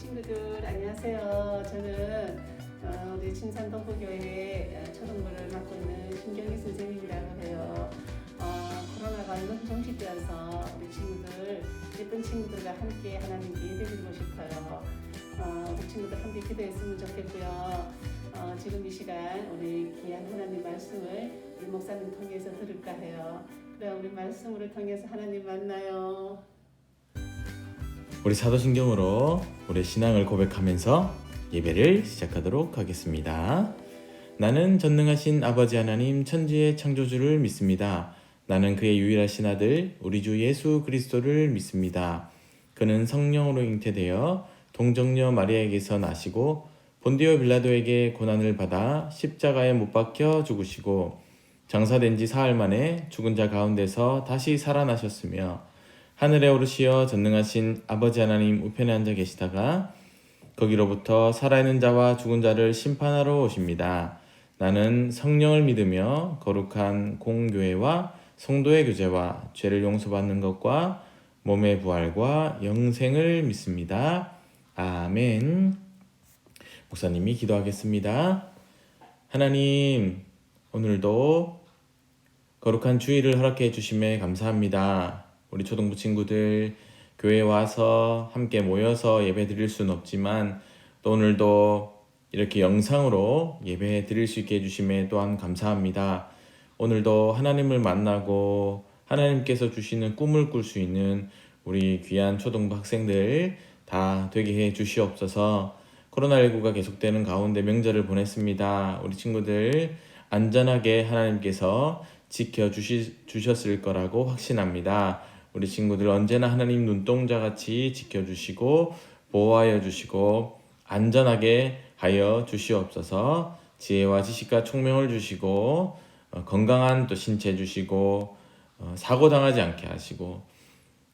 친구들 안녕하세요. 저는 우리 진산 동부교회 초등부를 맡고 있는 신경희 선생님이라고 해요. 코로나가 얼른 종식되어서 우리 친구들 예쁜 친구들과 함께 하나님께 예배드리고 싶어요. 우리 친구들 함께 기도했으면 좋겠고요. 지금 이 시간 우리 귀한 하나님 말씀을 우리 목사님 통해서 들을까 해요. 그래 우리 말씀으로 통해서 하나님 만나요. 우리 사도신경으로 우리 신앙을 고백하면서 예배를 시작하도록 하겠습니다. 나는 전능하신 아버지 하나님 천지의 창조주를 믿습니다. 나는 그의 유일하신 아들 우리 주 예수 그리스도를 믿습니다. 그는 성령으로 잉태되어 동정녀 마리아에게서 나시고 본디오 빌라도에게 고난을 받아 십자가에 못 박혀 죽으시고 장사된 지 사흘 만에 죽은 자 가운데서 다시 살아나셨으며 하늘에 오르시어 전능하신 아버지 하나님 우편에 앉아 계시다가 거기로부터 살아있는 자와 죽은 자를 심판하러 오십니다. 나는 성령을 믿으며 거룩한 공교회와 성도의 교제와 죄를 용서받는 것과 몸의 부활과 영생을 믿습니다. 아멘. 목사님이 기도하겠습니다. 하나님, 오늘도 거룩한 주일을 허락해 주심에 감사합니다. 우리 초등부 친구들 교회에 와서 함께 모여서 예배 드릴 수는 없지만 또 오늘도 이렇게 영상으로 예배 드릴 수 있게 해주심에 또한 감사합니다. 오늘도 하나님을 만나고 하나님께서 주시는 꿈을 꿀 수 있는 우리 귀한 초등부 학생들 다 되게 해 주시옵소서. 코로나19가 계속되는 가운데 명절을 보냈습니다. 우리 친구들 안전하게 하나님께서 지켜주셨을 거라고 확신합니다. 우리 친구들 언제나 하나님 눈동자같이 지켜주시고 보호하여 주시고 안전하게 하여 주시옵소서. 지혜와 지식과 총명을 주시고 건강한 또 신체 주시고 사고당하지 않게 하시고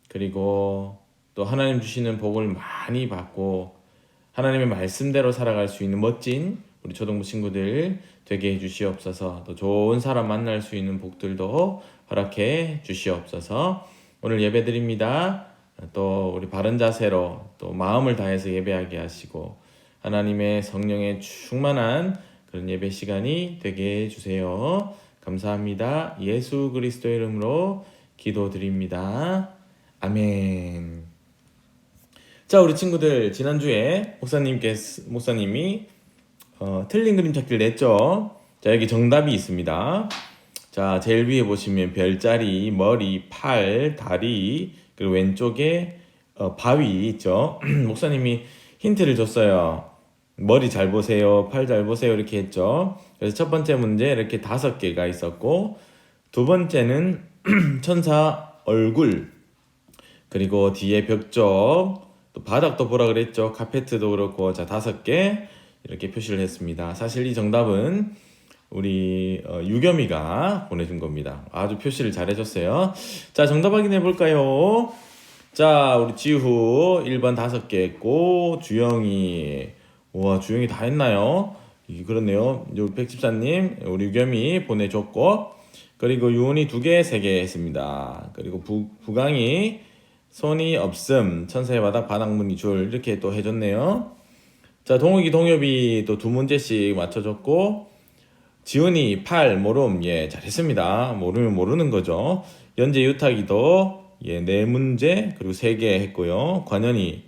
그리고 또 하나님 주시는 복을 많이 받고 하나님의 말씀대로 살아갈 수 있는 멋진 우리 초등부 친구들 되게 해주시옵소서. 또 좋은 사람 만날 수 있는 복들도 허락해 주시옵소서. 오늘 예배 드립니다. 또 우리 바른 자세로 또 마음을 다해서 예배하게 하시고 하나님의 성령에 충만한 그런 예배 시간이 되게 해주세요. 감사합니다. 예수 그리스도의 이름으로 기도드립니다. 아멘. 자, 우리 친구들 지난주에 목사님이 틀린 그림 찾기를 냈죠. 자, 여기 정답이 있습니다. 자, 제일 위에 보시면 별자리, 머리, 팔, 다리, 그리고 왼쪽에 바위 있죠. 목사님이 힌트를 줬어요. 머리 잘 보세요, 팔 잘 보세요 이렇게 했죠. 그래서 첫 번째 문제 이렇게 5개가 있었고 두 번째는 천사 얼굴, 그리고 뒤에 벽쪽, 또 바닥도 보라 그랬죠. 카페트도 그렇고. 자, 5개 이렇게 표시를 했습니다. 사실 이 정답은 우리 유겸이가 보내준 겁니다. 아주 표시를 잘 해줬어요. 자, 정답 확인해 볼까요? 자, 우리 지후 1번 5개 했고 주영이, 우와, 주영이 다 했나요? 그렇네요. 백집사님, 우리 유겸이 보내줬고, 그리고 유은이 2개, 3개 했습니다. 그리고 부강이 손이 없음, 천사의 바닥, 바닥무늬 줄 이렇게 또 해줬네요. 자, 동욱이, 동엽이 또 2문제씩 맞춰줬고, 지훈이 8, 모름, 예, 잘했습니다. 모르면 모르는 거죠. 연재, 유탁이도 예, 4문제, 그리고 3개 했고요. 관현이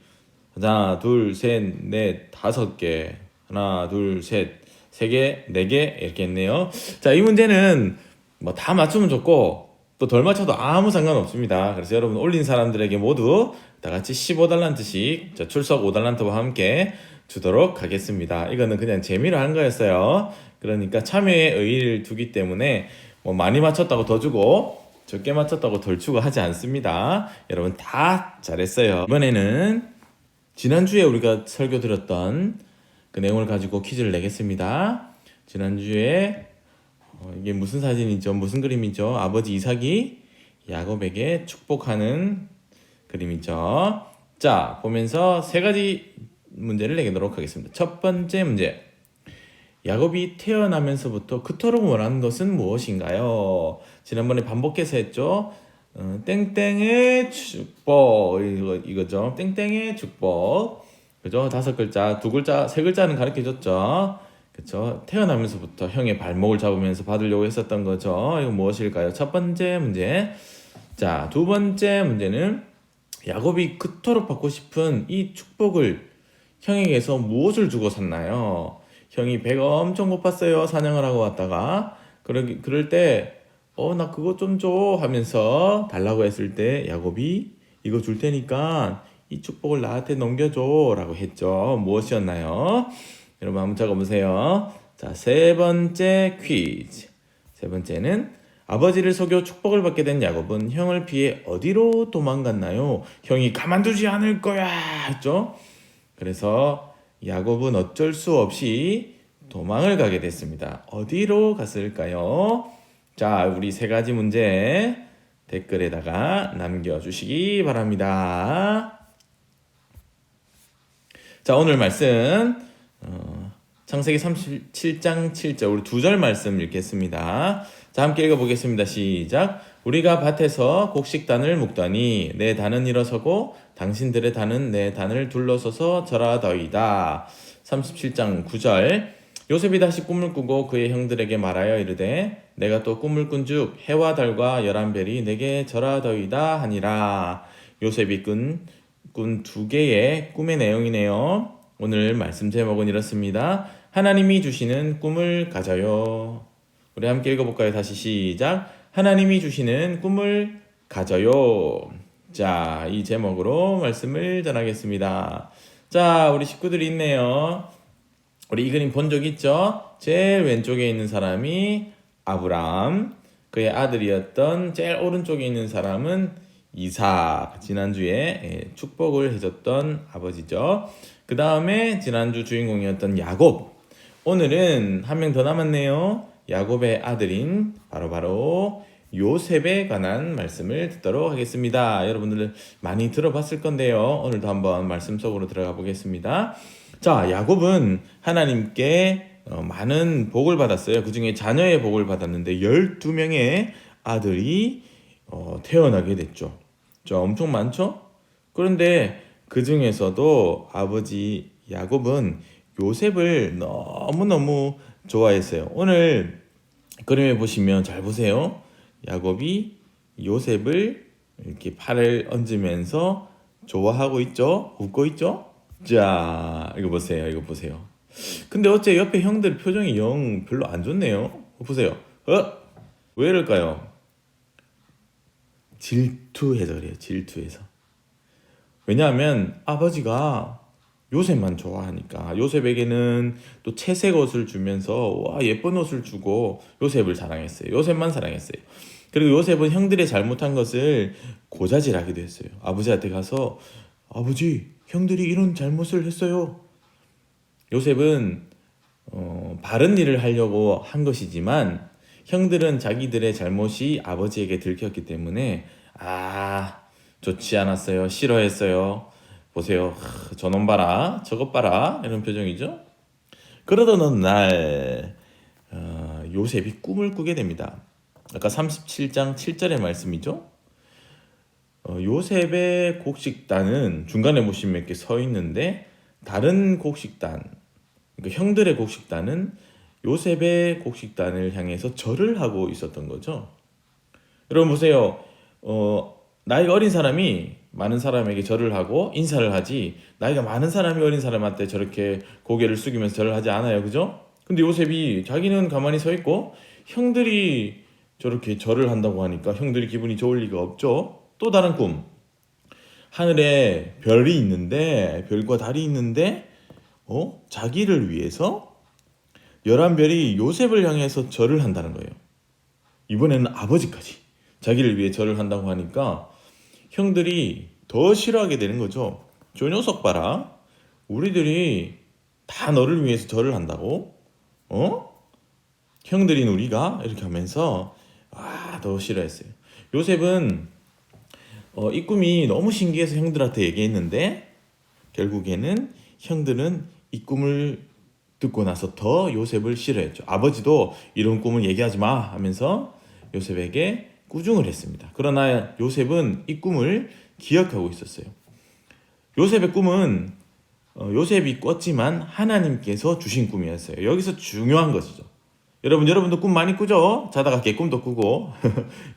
하나, 둘, 셋, 넷, 5개, 하나, 둘, 셋, 3개, 4개 이렇게 했네요. 자, 이 문제는 뭐 다 맞추면 좋고 또 덜 맞춰도 아무 상관없습니다. 그래서 여러분 올린 사람들에게 모두 다 같이 15달란트씩 출석 5달란트와 함께 주도록 하겠습니다. 이거는 그냥 재미로 한 거였어요. 그러니까 참여의 의의를 두기 때문에 뭐 많이 맞췄다고 더 주고 적게 맞췄다고 덜 주고 하지 않습니다. 여러분 다 잘했어요. 이번에는 지난주에 우리가 설교 드렸던 그 내용을 가지고 퀴즈를 내겠습니다. 지난주에 이게 무슨 사진이죠? 무슨 그림이죠? 아버지 이삭이 야곱에게 축복하는 그림이죠. 자, 보면서 3가지 문제를 내도록 하겠습니다. 첫 번째 문제. 야곱이 태어나면서부터 그토록 원하는 것은 무엇인가요? 지난번에 반복해서 했죠. 땡땡의 축복, 이거죠. 땡땡의 축복. 그죠? 5글자, 2글자, 3글자는 가르쳐줬죠. 그쵸? 태어나면서부터 형의 발목을 잡으면서 받으려고 했었던 거죠. 이거 무엇일까요? 첫 번째 문제. 자, 두 번째 문제는 야곱이 그토록 받고 싶은 이 축복을 형에게서 무엇을 주고 샀나요? 형이 배가 엄청 고팠어요. 사냥을 하고 왔다가. 그럴 때, 나 그거 좀 줘 하면서 달라고 했을 때 야곱이 이거 줄 테니까 이 축복을 나한테 넘겨줘 라고 했죠. 무엇이었나요? 여러분 한번 적어보세요. 자, 세 번째 퀴즈. 세 번째는 아버지를 속여 축복을 받게 된 야곱은 형을 피해 어디로 도망갔나요? 형이 가만두지 않을 거야 했죠. 그래서 야곱은 어쩔 수 없이 도망을 가게 됐습니다. 어디로 갔을까요? 자, 우리 3가지 문제 댓글에다가 남겨주시기 바랍니다. 자, 오늘 말씀 창세기 37장 7절 우리 2절 말씀 읽겠습니다. 자, 함께 읽어보겠습니다. 시작. 우리가 밭에서 곡식단을 묶더니 내 단은 일어서고 당신들의 단은 내 단을 둘러서서 절하더이다. 37장 9절 요셉이 다시 꿈을 꾸고 그의 형들에게 말하여 이르되 내가 또 꿈을 꾼즉 해와 달과 11별이 내게 절하더이다 하니라. 요셉이 꾼 2개의 꿈의 내용이네요. 오늘 말씀 제목은 이렇습니다. 하나님이 주시는 꿈을 가져요. 우리 함께 읽어볼까요? 다시 시작. 하나님이 주시는 꿈을 가져요. 자, 이 제목으로 말씀을 전하겠습니다. 자, 우리 식구들이 있네요. 우리 이 그림 본 적 있죠? 제일 왼쪽에 있는 사람이 아브람, 그의 아들이었던 제일 오른쪽에 있는 사람은 이삭, 지난주에 축복을 해줬던 아버지죠. 그 다음에 지난주 주인공이었던 야곱. 오늘은 한 명 더 남았네요. 야곱의 아들인 바로 요셉에 관한 말씀을 듣도록 하겠습니다. 여러분들 많이 들어봤을 건데요. 오늘도 한번 말씀 속으로 들어가 보겠습니다. 자, 야곱은 하나님께 많은 복을 받았어요. 그 중에 자녀의 복을 받았는데 12명의 아들이 태어나게 됐죠. 자, 엄청 많죠? 그런데 그 중에서도 아버지 야곱은 요셉을 너무너무 좋아했어요. 오늘 그림에 보시면 잘 보세요. 야곱이 요셉을 이렇게 팔을 얹으면서 좋아하고 있죠? 웃고 있죠? 자, 이거 보세요. 근데 어째 옆에 형들 표정이 영 별로 안 좋네요. 보세요. 왜 이럴까요? 질투해서 그래요. 질투해서. 왜냐하면 아버지가 요셉만 좋아하니까 요셉에게는 또 채색 옷을 주면서 와 예쁜 옷을 주고 요셉을 사랑했어요. 요셉만 사랑했어요. 그리고 요셉은 형들의 잘못한 것을 고자질하기도 했어요. 아버지한테 가서 아버지 형들이 이런 잘못을 했어요. 요셉은 바른 일을 하려고 한 것이지만 형들은 자기들의 잘못이 아버지에게 들켰기 때문에 좋지 않았어요. 싫어했어요. 보세요. 저놈 봐라. 저것 봐라. 이런 표정이죠. 그러던 어느 날 요셉이 꿈을 꾸게 됩니다. 아까 37장 7절의 말씀이죠. 요셉의 곡식단은 중간에 보시면 이렇게 서 있는데 다른 곡식단, 그러니까 형들의 곡식단은 요셉의 곡식단을 향해서 절을 하고 있었던 거죠. 여러분 보세요. 나이가 어린 사람이 많은 사람에게 절을 하고 인사를 하지 나이가 많은 사람이 어린 사람한테 저렇게 고개를 숙이면서 절을 하지 않아요. 그죠? 근데 요셉이 자기는 가만히 서 있고 형들이 저렇게 절을 한다고 하니까 형들이 기분이 좋을 리가 없죠. 또 다른 꿈. 하늘에 별이 있는데 별과 달이 있는데 자기를 위해서 11별이 요셉을 향해서 절을 한다는 거예요. 이번에는 아버지까지 자기를 위해 절을 한다고 하니까 형들이 더 싫어하게 되는 거죠. 저 녀석 봐라. 우리들이 다 너를 위해서 절을 한다고? 형들인 우리가? 이렇게 하면서 더 싫어했어요. 요셉은 이 꿈이 너무 신기해서 형들한테 얘기했는데 결국에는 형들은 이 꿈을 듣고 나서 더 요셉을 싫어했죠. 아버지도 이런 꿈을 얘기하지 마 하면서 요셉에게 꾸중을 했습니다. 그러나 요셉은 이 꿈을 기억하고 있었어요. 요셉의 꿈은 요셉이 꿨지만 하나님께서 주신 꿈이었어요. 여기서 중요한 것이죠. 여러분도 꿈 많이 꾸죠? 자다가 깨꿈도 꾸고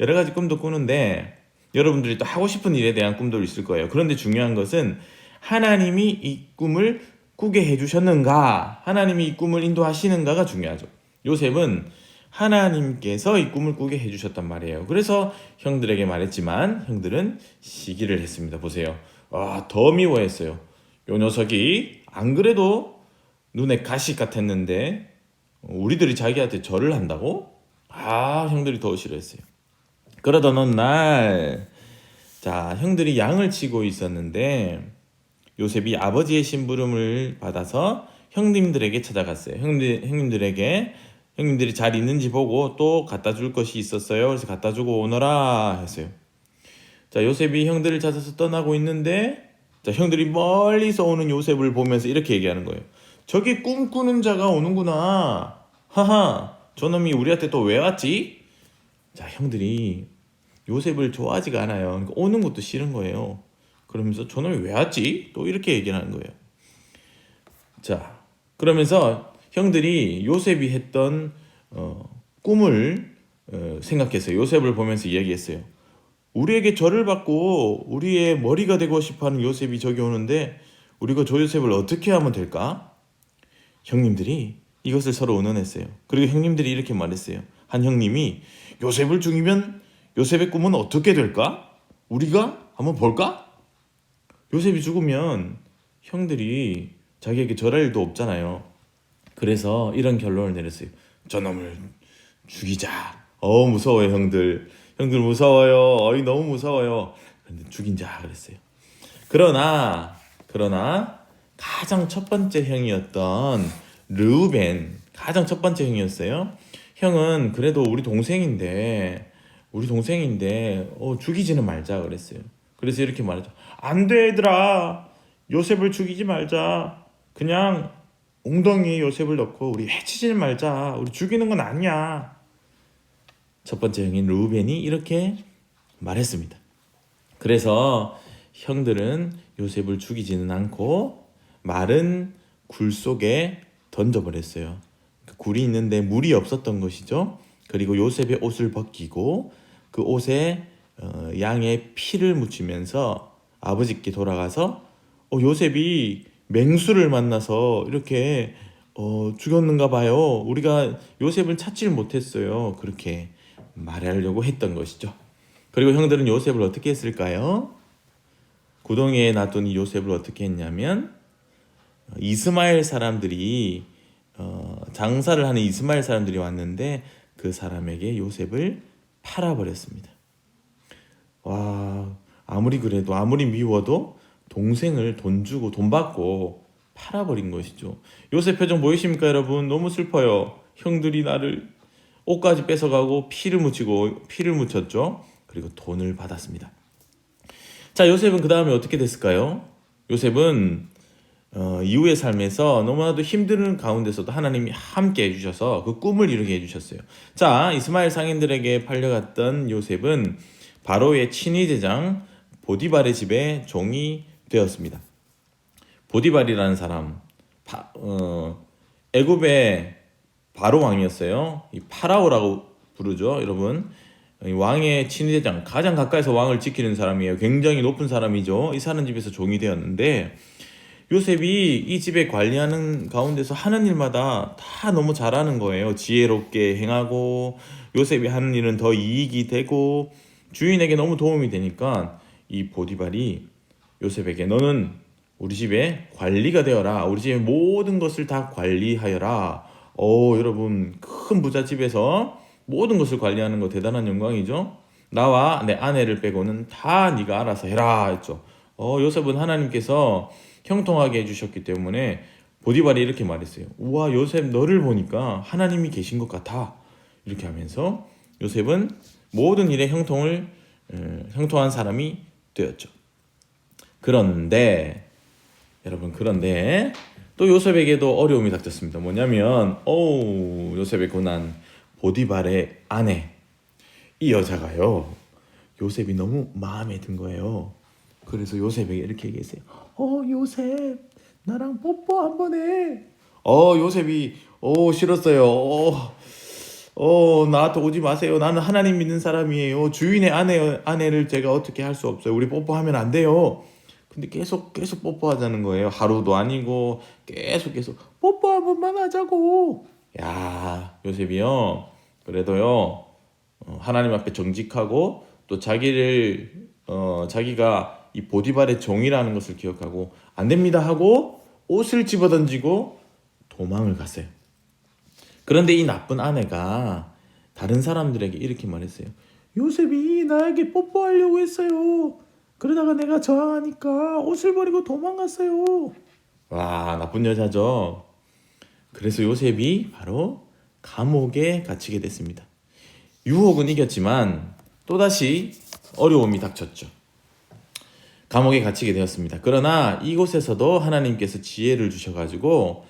여러 가지 꿈도 꾸는데 여러분들이 또 하고 싶은 일에 대한 꿈도 있을 거예요. 그런데 중요한 것은 하나님이 이 꿈을 꾸게 해주셨는가, 하나님이 이 꿈을 인도하시는가가 중요하죠. 요셉은 하나님께서 이 꿈을 꾸게 해주셨단 말이에요. 그래서 형들에게 말했지만 형들은 시기를 했습니다. 보세요. 더 미워했어요. 요 녀석이 안 그래도 눈에 가시 같았는데 우리들이 자기한테 절을 한다고? 형들이 더 싫어했어요. 그러던 어느 날, 자, 형들이 양을 치고 있었는데 요셉이 아버지의 심부름을 받아서 형님들에게 찾아갔어요. 형님들이 잘 있는지 보고 또 갖다 줄 것이 있었어요. 그래서 갖다 주고 오너라 했어요. 자, 요셉이 형들을 찾아서 떠나고 있는데, 자, 형들이 멀리서 오는 요셉을 보면서 이렇게 얘기하는 거예요. 저기 꿈꾸는 자가 오는구나. 하하, 저놈이 우리한테 또 왜 왔지? 자, 형들이 요셉을 좋아하지가 않아요. 그러니까 오는 것도 싫은 거예요. 그러면서 저놈이 왜 왔지? 또 이렇게 얘기를 하는 거예요. 자, 그러면서 형들이 요셉이 했던 꿈을 생각했어요. 요셉을 보면서 이야기했어요. 우리에게 절을 받고 우리의 머리가 되고 싶어하는 요셉이 저기 오는데 우리가 저 요셉을 어떻게 하면 될까? 형님들이 이것을 서로 의논했어요. 그리고 형님들이 이렇게 말했어요. 한 형님이 요셉을 죽이면 요셉의 꿈은 어떻게 될까? 우리가 한번 볼까? 요셉이 죽으면 형들이 자기에게 절할 일도 없잖아요. 그래서 이런 결론을 내렸어요. 저놈을 죽이자. 무서워요, 형들. 형들 무서워요. 너무 무서워요. 근데 죽인자 그랬어요. 그러나 가장 첫 번째 형이었던 르우벤, 가장 첫 번째 형이었어요. 형은 그래도 우리 동생인데 죽이지는 말자 그랬어요. 그래서 이렇게 말하죠. 안 돼, 얘들아. 요셉을 죽이지 말자. 그냥 웅덩이에 요셉을 넣고 우리 해치지는 말자. 우리 죽이는 건 아니야. 첫 번째 형인 르우벤이 이렇게 말했습니다. 그래서 형들은 요셉을 죽이지는 않고 마른 굴 속에 던져버렸어요. 그 굴이 있는데 물이 없었던 것이죠. 그리고 요셉의 옷을 벗기고 그 옷에 양의 피를 묻히면서 아버지께 돌아가서 요셉이 맹수를 만나서 이렇게 죽였는가 봐요. 우리가 요셉을 찾지를 못했어요. 그렇게 말하려고 했던 것이죠. 그리고 형들은 요셉을 어떻게 했을까요? 구덩이에 놔둔 이 요셉을 어떻게 했냐면 이스마엘 사람들이 장사를 하는 이스마엘 사람들이 왔는데 그 사람에게 요셉을 팔아버렸습니다. 아무리 그래도 아무리 미워도 동생을 돈 받고 팔아버린 것이죠. 요셉 표정 보이십니까, 여러분? 너무 슬퍼요. 형들이 나를 옷까지 뺏어가고 피를 묻혔죠. 그리고 돈을 받았습니다. 자, 요셉은 그 다음에 어떻게 됐을까요? 요셉은 이후의 삶에서 너무나도 힘든 가운데서도 하나님이 함께 해주셔서 그 꿈을 이루게 해주셨어요. 자, 이스마엘 상인들에게 팔려갔던 요셉은 바로의 친위대장 보디발의 집에 종이 되었습니다. 보디발이라는 사람, 애굽의 바로 왕이었어요. 이 파라오라고 부르죠, 여러분. 왕의 친위대장, 가장 가까이서 왕을 지키는 사람이에요. 굉장히 높은 사람이죠. 이 사는 집에서 종이 되었는데 요셉이 이 집에 관리하는 가운데서 하는 일마다 다 너무 잘하는 거예요. 지혜롭게 행하고 요셉이 하는 일은 더 이익이 되고 주인에게 너무 도움이 되니까 이 보디발이 요셉에게 너는 우리 집에 관리가 되어라. 우리 집의 모든 것을 다 관리하여라. 여러분, 큰 부잣집에서 모든 것을 관리하는 거 대단한 영광이죠. 나와 내 아내를 빼고는 다 네가 알아서 해라 했죠. 요셉은 하나님께서 형통하게 해주셨기 때문에 보디발이 이렇게 말했어요. 우와, 요셉 너를 보니까 하나님이 계신 것 같아. 이렇게 하면서 요셉은 모든 일에 형통한 사람이 되었죠. 그런데 또 요셉에게도 어려움이 닥쳤습니다. 뭐냐면 요셉의 고난, 보디발의 아내, 이 여자가요 요셉이 너무 마음에 든 거예요. 그래서 요셉에게 이렇게 얘기했어요. 요셉, 나랑 뽀뽀 한번 해. 요셉이 싫었어요. 나한테 오지 마세요. 나는 하나님 믿는 사람이에요. 주인의 아내를 제가 어떻게 할 수 없어요. 우리 뽀뽀하면 안 돼요. 근데 계속 뽀뽀하자는 거예요. 하루도 아니고 계속 뽀뽀 한 번만 하자고. 야, 요셉이요. 그래도요. 하나님 앞에 정직하고 또 자기가 이 보디발의 종이라는 것을 기억하고 안 됩니다 하고 옷을 집어던지고 도망을 갔어요. 그런데 이 나쁜 아내가 다른 사람들에게 이렇게 말했어요. 요셉이 나에게 뽀뽀하려고 했어요. 그러다가 내가 저항하니까 옷을 버리고 도망갔어요. 와, 나쁜 여자죠. 그래서 요셉이 바로 감옥에 갇히게 됐습니다. 유혹은 이겼지만 또다시 어려움이 닥쳤죠. 감옥에 갇히게 되었습니다. 그러나 이곳에서도 하나님께서 지혜를 주셔가지고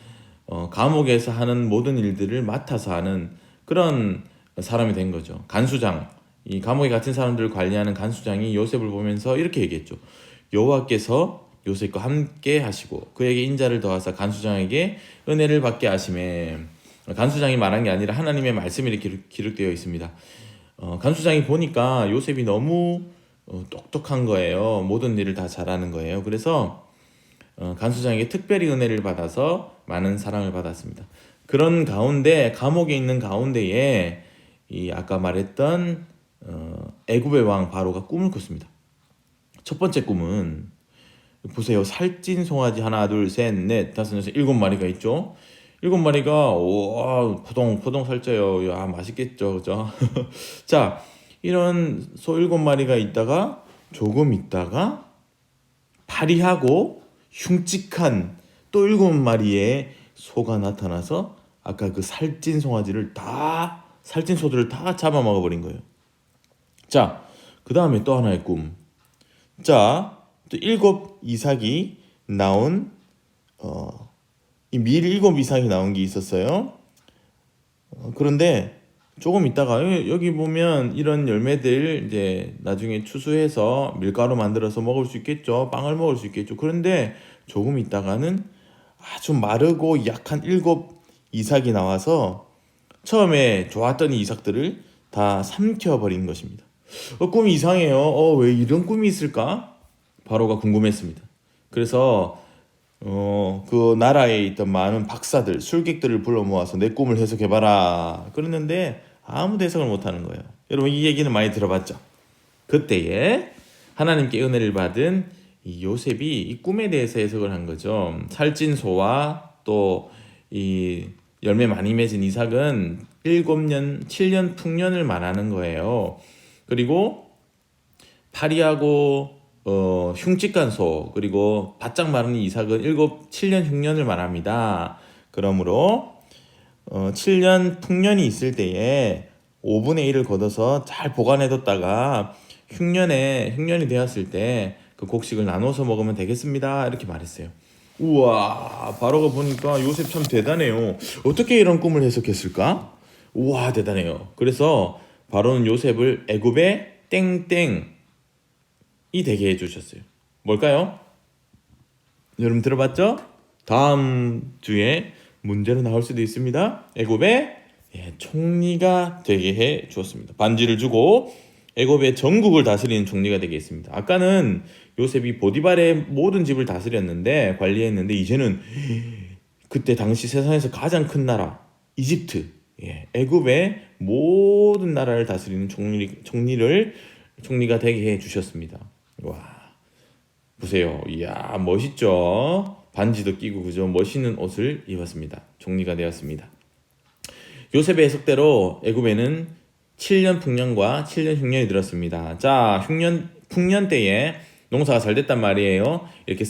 감옥에서 하는 모든 일들을 맡아서 하는 그런 사람이 된 거죠. 간수장, 이 감옥에 갇힌 사람들을 관리하는 간수장이 요셉을 보면서 이렇게 얘기했죠. 여호와께서 요셉과 함께 하시고 그에게 인자를 더하사 간수장에게 은혜를 받게 하시매. 간수장이 말한 게 아니라 하나님의 말씀이 이렇게 기록되어 있습니다. 간수장이 보니까 요셉이 너무 똑똑한 거예요. 모든 일을 다 잘하는 거예요. 그래서 간수장에게 특별히 은혜를 받아서 많은 사랑을 받았습니다. 그런 가운데 감옥에 있는 가운데에 이 아까 말했던 애굽의 왕 바로가 꿈을 꿨습니다. 첫 번째 꿈은 보세요. 살찐 송아지 하나, 둘, 셋, 넷, 다섯, 여섯, 7마리가 있죠. 7마리가 와 포동포동 살쪄요. 야 맛있겠죠, 그죠? 자, 이런 소 7마리가 있다가 조금 있다가 파리하고 흉측한 또 7마리의 소가 나타나서 아까 그 살찐 살찐 소들을 다 잡아먹어 버린 거예요. 자, 그 다음에 또 하나의 꿈. 자, 또 7 이삭이 나온 이 밀 7 이상이 나온 게 있었어요. 그런데 조금 있다가 여기 보면 이런 열매들 이제 나중에 추수해서 밀가루 만들어서 먹을 수 있겠죠. 빵을 먹을 수 있겠죠. 그런데 조금 있다가는 아주 마르고 약한 7 이삭이 나와서 처음에 좋았던 이 이삭들을 다 삼켜버린 것입니다. 꿈이 이상해요. 왜 이런 꿈이 있을까? 바로가 궁금했습니다. 그래서 그 나라에 있던 많은 박사들, 술객들을 불러 모아서 내 꿈을 해석해봐라. 그랬는데 아무도 해석을 못하는 거예요. 여러분 이 얘기는 많이 들어봤죠? 그때에 하나님께 은혜를 받은 이 요셉이 이 꿈에 대해서 해석을 한 거죠. 살찐 소와 또 이 열매 많이 맺은 이삭은 7년 풍년을 말하는 거예요. 그리고 파리하고 흉측한 소 그리고 바짝 마른 이삭은 7년 흉년을 말합니다. 그러므로 7년 풍년이 있을 때에 5분의 1을 걷어서 잘 보관해뒀다가 흉년이 되었을 때 그 곡식을 나눠서 먹으면 되겠습니다. 이렇게 말했어요. 우와, 바로가 보니까 요셉 참 대단해요. 어떻게 이런 꿈을 해석했을까? 우와, 대단해요. 그래서 바로는 요셉을 애굽의 땡땡이 되게 해주셨어요. 뭘까요? 여러분 들어봤죠? 다음 주에 문제로 나올 수도 있습니다. 애굽의 총리가 되게 해 주었습니다. 반지를 주고 애굽의 전국을 다스리는 총리가 되게 했습니다. 아까는 요셉이 보디발의 모든 집을 다스렸는데 관리했는데 이제는 그때 당시 세상에서 가장 큰 나라 이집트, 애굽의 모든 나라를 다스리는 총리가 되게 해 주셨습니다. 와, 보세요. 이야, 멋있죠? 반지도 끼고 그죠? 멋있는 옷을 입었습니다. 총리가 되었습니다. 요셉의 해석대로 애굽에는 7년 풍년과 7년 흉년이 들었습니다. 자, 풍년 때에 농사가 잘 됐단 말이에요. 이렇게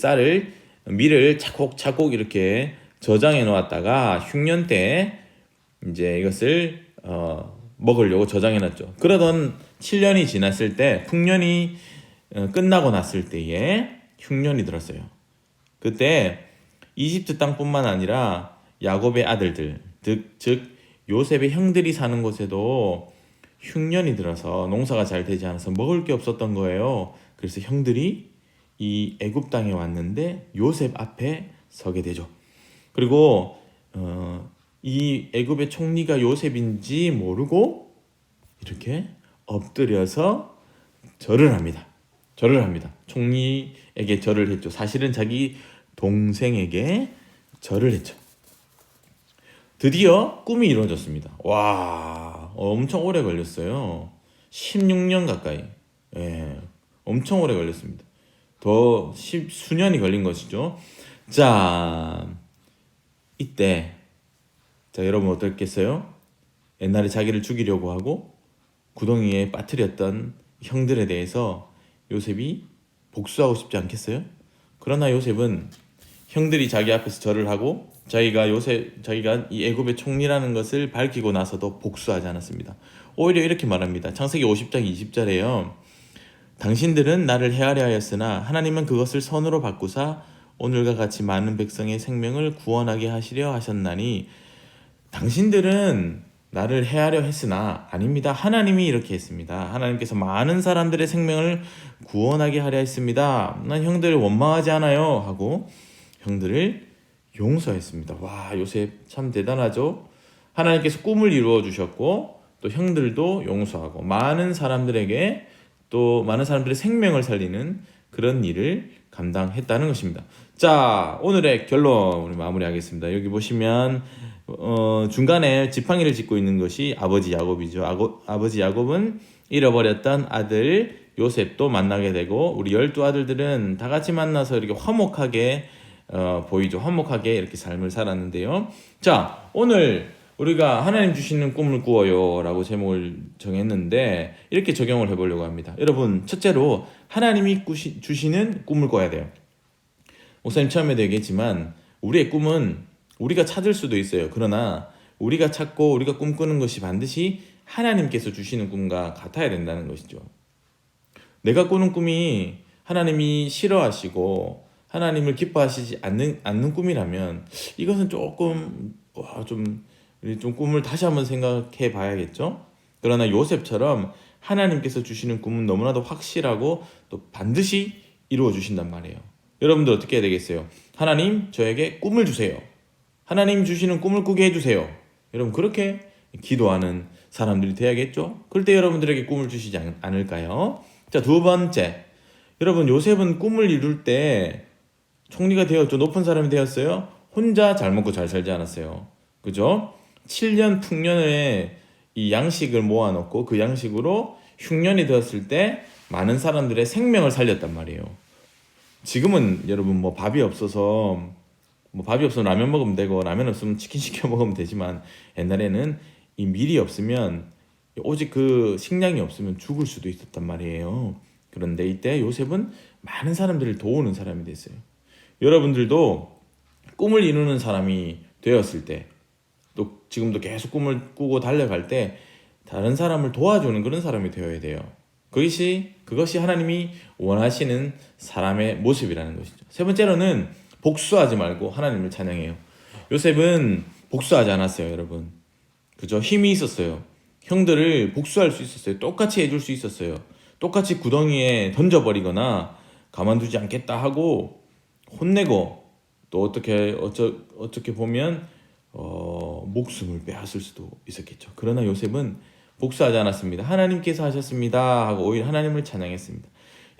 밀을 차곡차곡 이렇게 저장해 놓았다가 흉년 때 이제 이것을 먹으려고 저장해 놨죠. 그러던 7년이 지났을 때 풍년이 끝나고 났을 때에 흉년이 들었어요. 그때 이집트 땅뿐만 아니라 야곱의 아들들, 즉 요셉의 형들이 사는 곳에도 흉년이 들어서 농사가 잘 되지 않아서 먹을 게 없었던 거예요. 그래서 형들이 이 애굽 땅에 왔는데 요셉 앞에 서게 되죠. 그리고 이 애굽의 총리가 요셉인지 모르고 이렇게 엎드려서 절을 합니다. 총리에게 절을 했죠. 사실은 자기 동생에게 절을 했죠. 드디어 꿈이 이루어졌습니다. 와, 엄청 오래 걸렸어요. 16년 가까이. 예, 엄청 오래 걸렸습니다. 더 수년이 걸린 것이죠. 자, 이때 자, 여러분 어떻겠어요? 옛날에 자기를 죽이려고 하고 구덩이에 빠뜨렸던 형들에 대해서 요셉이 복수하고 싶지 않겠어요? 그러나 요셉은 형들이 자기 앞에서 절을 하고 자기가 이 애굽의 총리라는 것을 밝히고 나서도 복수하지 않았습니다. 오히려 이렇게 말합니다. 창세기 50장 20절에요. 당신들은 나를 해하려 하였으나 하나님은 그것을 선으로 바꾸사 오늘과 같이 많은 백성의 생명을 구원하게 하시려 하셨나니 당신들은 나를 해하려 했으나 아닙니다. 하나님이 이렇게 했습니다. 하나님께서 많은 사람들의 생명을 구원하게 하려 했습니다. 난 형들을 원망하지 않아요 하고 형들을 용서했습니다. 와, 요셉 참 대단하죠. 하나님께서 꿈을 이루어 주셨고 또 형들도 용서하고 많은 사람들의 생명을 살리는 그런 일을 감당했다는 것입니다. 자, 오늘의 결론 우리 마무리하겠습니다. 여기 보시면 중간에 지팡이를 짚고 있는 것이 아버지 야곱이죠. 아버지 야곱은 잃어버렸던 아들 요셉도 만나게 되고 우리 12아들들은 다 같이 만나서 이렇게 화목하게 보이죠. 화목하게 이렇게 삶을 살았는데요. 자, 오늘 우리가 하나님 주시는 꿈을 꾸어요 라고 제목을 정했는데 이렇게 적용을 해보려고 합니다. 여러분, 첫째로 하나님이 주시는 꿈을 꿔야 돼요. 목사님 처음에도 얘기했지만 우리의 꿈은 우리가 찾을 수도 있어요. 그러나 우리가 찾고 우리가 꿈꾸는 것이 반드시 하나님께서 주시는 꿈과 같아야 된다는 것이죠. 내가 꾸는 꿈이 하나님이 싫어하시고 하나님을 기뻐하시지 않는 꿈이라면 이것은 조금 좀 꿈을 다시 한번 생각해 봐야겠죠. 그러나 요셉처럼 하나님께서 주시는 꿈은 너무나도 확실하고 또 반드시 이루어 주신단 말이에요. 여러분들 어떻게 해야 되겠어요? 하나님, 저에게 꿈을 주세요. 하나님 주시는 꿈을 꾸게 해주세요. 여러분, 그렇게 기도하는 사람들이 돼야겠죠? 그럴 때 여러분들에게 꿈을 주시지 않을까요? 자, 두 번째, 여러분, 요셉은 꿈을 이룰 때 총리가 되었죠. 높은 사람이 되었어요. 혼자 잘 먹고 잘 살지 않았어요. 그죠? 7년 풍년에 이 양식을 모아놓고 그 양식으로 흉년이 되었을 때 많은 사람들의 생명을 살렸단 말이에요. 지금은 여러분 밥이 없어서 라면 먹으면 되고 라면 없으면 치킨 시켜 먹으면 되지만 옛날에는 이 밀이 없으면 오직 그 식량이 없으면 죽을 수도 있었단 말이에요. 그런데 이때 요셉은 많은 사람들을 도우는 사람이 됐어요. 여러분들도 꿈을 이루는 사람이 되었을 때 또 지금도 계속 꿈을 꾸고 달려갈 때 다른 사람을 도와주는 그런 사람이 되어야 돼요. 그것이 하나님이 원하시는 사람의 모습이라는 것이죠. 세 번째로는 복수하지 말고 하나님을 찬양해요. 요셉은 복수하지 않았어요, 여러분. 그죠? 힘이 있었어요. 형들을 복수할 수 있었어요. 똑같이 해줄 수 있었어요. 똑같이 구덩이에 던져버리거나 가만두지 않겠다 하고 혼내고 또 어떻게 보면 목숨을 빼앗을 수도 있었겠죠. 그러나 요셉은 복수하지 않았습니다. 하나님께서 하셨습니다 하고 오히려 하나님을 찬양했습니다.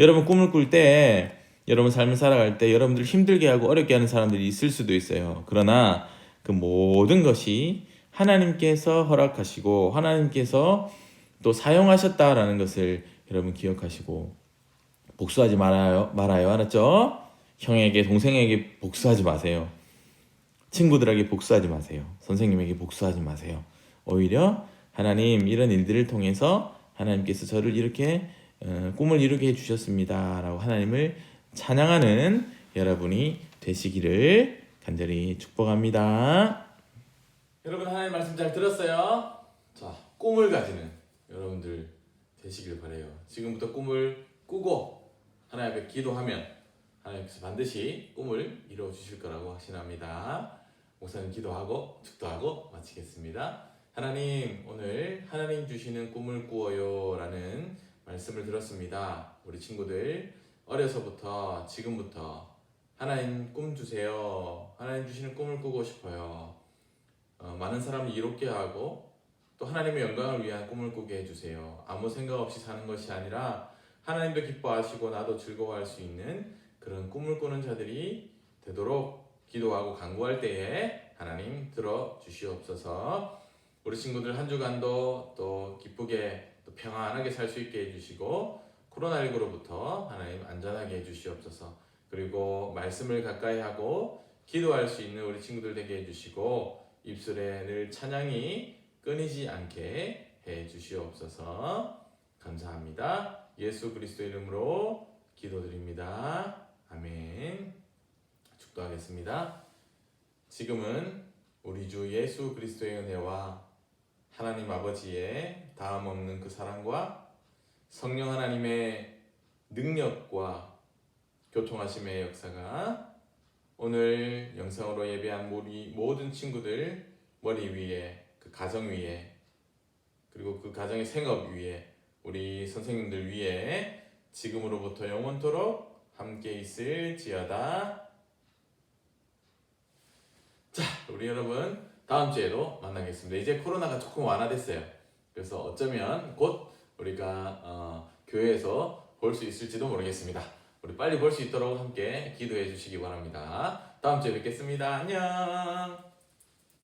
여러분, 꿈을 꿀 때, 여러분 삶을 살아갈 때 여러분들 힘들게 하고 어렵게 하는 사람들이 있을 수도 있어요. 그러나 그 모든 것이 하나님께서 허락하시고 하나님께서 또 사용하셨다라는 것을 여러분 기억하시고 복수하지 말아요. 알았죠? 형에게, 동생에게 복수하지 마세요. 친구들에게 복수하지 마세요. 선생님에게 복수하지 마세요. 오히려 하나님, 이런 일들을 통해서 하나님께서 저를 이렇게 꿈을 이루게 해주셨습니다 라고 하나님을 찬양하는 여러분이 되시기를 간절히 축복합니다. 여러분, 하나님 말씀 잘 들었어요? 자, 꿈을 가지는 여러분들 되시길 바라요. 지금부터 꿈을 꾸고 하나님 앞에 기도하면 하나님께서 반드시 꿈을 이루어 주실 거라고 확신합니다. 목사님 기도하고 축도하고 마치겠습니다. 하나님, 오늘 하나님 주시는 꿈을 꾸어요 라는 말씀을 들었습니다. 우리 친구들 어려서부터 지금부터 하나님 꿈 주세요. 하나님 주시는 꿈을 꾸고 싶어요. 많은 사람을 이롭게 하고 또 하나님의 영광을 위한 꿈을 꾸게 해주세요. 아무 생각 없이 사는 것이 아니라 하나님도 기뻐하시고 나도 즐거워할 수 있는 그런 꿈을 꾸는 자들이 되도록 기도하고 간구할 때에 하나님 들어주시옵소서. 우리 친구들 한 주간도 또 기쁘게 또 평안하게 살 수 있게 해주시고 코로나19로부터 하나님 안전하게 해주시옵소서. 그리고 말씀을 가까이 하고 기도할 수 있는 우리 친구들 되게 해주시고 입술에 늘 찬양이 끊이지 않게 해주시옵소서. 감사합니다. 예수 그리스도 이름으로 기도드립니다. 아멘. 축도하겠습니다. 지금은 우리 주 예수 그리스도의 은혜와 하나님 아버지의 다음 없는 그 사랑과 성령 하나님의 능력과 교통하심의 역사가 오늘 영상으로 예배한 우리 모든 친구들 머리 위에, 그 가정 위에, 그리고 그 가정의 생업 위에, 우리 선생님들 위에 지금으로부터 영원토록 함께 있을지어다. 자, 우리 여러분 다음 주에도 만나겠습니다. 이제 코로나가 조금 완화됐어요. 그래서 어쩌면 곧 우리가 교회에서 볼 수 있을지도 모르겠습니다. 우리 빨리 볼 수 있도록 함께 기도해 주시기 바랍니다. 다음 주에 뵙겠습니다. 안녕.